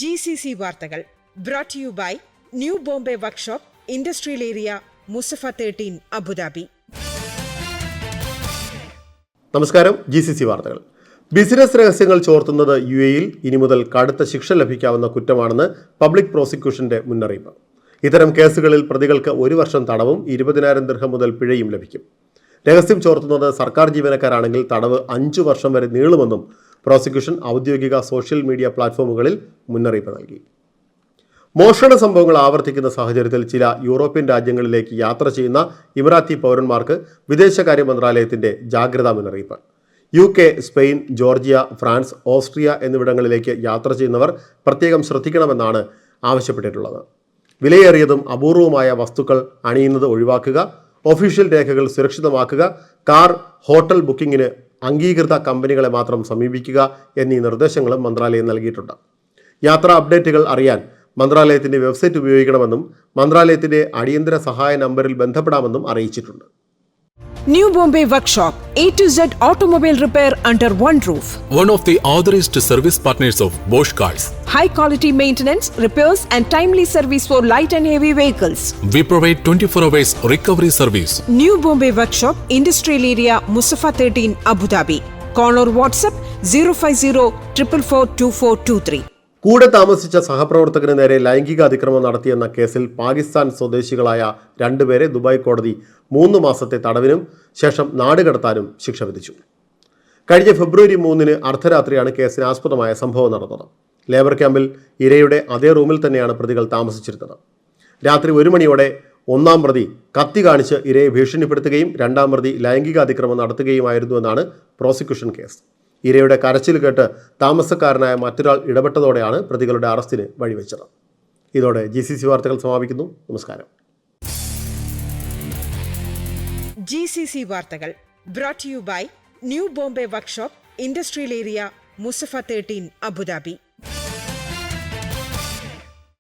GCC വാർത്തകൾ brought to you by new Bombay workshop industrial area Musaffah 13 Abu Dhabi. നമസ്കാരം. GCC വാർത്തകൾ. Business രഹസ്യങ്ങൾ ചോർത്തുന്നത് UAE-യിൽ ഇനി മുതൽ കടുത്ത ശിക്ഷ ലഭിക്കാവുന്ന കുറ്റമാണെന്ന് പബ്ലിക് പ്രോസിക്യൂഷന്റെ മുന്നറിയിപ്പ്. ഇത്തരം കേസുകളിൽ പ്രതികൾക്ക് 1 വർഷം തടവും 20,000 ദിർഹം മുതൽ പിഴയും ലഭിക്കും. രഹസ്യം ചോർത്തുന്നത് സർക്കാർ ജീവനക്കാരാണെങ്കിൽ തടവ് 5 വർഷം വരെ നീളുമെന്നും പ്രോസിക്യൂഷൻ ഔദ്യോഗിക സോഷ്യൽ മീഡിയ പ്ലാറ്റ്ഫോമുകളിൽ മുന്നറിയിപ്പ് നൽകി. മോഷണ സംഭവങ്ങൾ ആവർത്തിക്കുന്ന സാഹചര്യത്തിൽ ചില യൂറോപ്യൻ രാജ്യങ്ങളിലേക്ക് യാത്ര ചെയ്യുന്ന ഇമറാത്തി പൗരന്മാർക്ക് വിദേശകാര്യ മന്ത്രാലയത്തിന്റെ ജാഗ്രതാ മുന്നറിയിപ്പ്. UK, Spain, Georgia, France, Austria എന്നിവിടങ്ങളിലേക്ക് യാത്ര ചെയ്യുന്നവർ പ്രത്യേകം ശ്രദ്ധിക്കണമെന്നാണ് ആവശ്യപ്പെട്ടിട്ടുള്ളത്. വിലയേറിയതും അപൂർവമായ വസ്തുക്കൾ അണിയുന്നത് ഒഴിവാക്കുക, ഒഫീഷ്യൽ രേഖകൾ സുരക്ഷിതമാക്കുക, കാർ, ഹോട്ടൽ ബുക്കിങ്ങിന് അംഗീകൃത കമ്പനികളെ മാത്രം സമീപിക്കുക എന്നീ നിർദ്ദേശങ്ങളും മന്ത്രാലയം നൽകിയിട്ടുണ്ട്. യാത്രാ അപ്ഡേറ്റുകൾ അറിയാൻ മന്ത്രാലയത്തിന്റെ വെബ്സൈറ്റ് ഉപയോഗിക്കണമെന്നും മന്ത്രാലയത്തിന്റെ അടിയന്തര സഹായ നമ്പറിൽ ബന്ധപ്പെടാമെന്നും അറിയിച്ചിട്ടുണ്ട്. New Bombay Workshop, A to Z automobile repair under one roof. One of the authorized service partners of Bosch Cars. High quality maintenance, repairs and timely service for light and heavy vehicles. We provide 24 hours recovery service. New Bombay Workshop, Industrial Area, Musafa 13, Abu Dhabi. Call or WhatsApp 050 444 2423. കൂടെ താമസിച്ച സഹപ്രവർത്തകന് നേരെ ലൈംഗിക അതിക്രമം നടത്തിയെന്ന കേസിൽ പാകിസ്ഥാൻ സ്വദേശികളായ 2 പേരെ Dubai കോടതി 3 മാസത്തെ തടവിനും ശേഷം നാടുകടത്താനും ശിക്ഷ വിധിച്ചു. കഴിഞ്ഞ ഫെബ്രുവരി 3-ന് അർദ്ധരാത്രിയാണ് കേസിന് ആസ്പദമായ സംഭവം നടന്നത്. ലേബർ ക്യാമ്പിൽ ഇരയുടെ അതേ റൂമിൽ തന്നെയാണ് പ്രതികൾ താമസിച്ചിരുന്നത്. രാത്രി 1 മണിയോടെ 1-ാം പ്രതി കത്തി കാണിച്ച് ഇരയെ ഭീഷണിപ്പെടുത്തുകയും 2-ാം പ്രതി ലൈംഗിക അതിക്രമം നടത്തുകയുമായിരുന്നുവെന്നാണ് പ്രോസിക്യൂഷൻ കേസ്. ഇരയുടെ കരച്ചിൽ കേട്ട് താമസക്കാരനായ മറ്റൊരാൾ ഇടപെട്ടതോടെയാണ് പ്രതികളുടെ അറസ്റ്റിന് വഴിവെച്ചത്. ഇതോടെ GCC വാർത്തകൾ സമാപിക്കുന്നു. നമസ്കാരം. GCC വാർത്തകൾ brought to you by new Bombay workshop industrial area Musaffah 13 Abu Dhabi.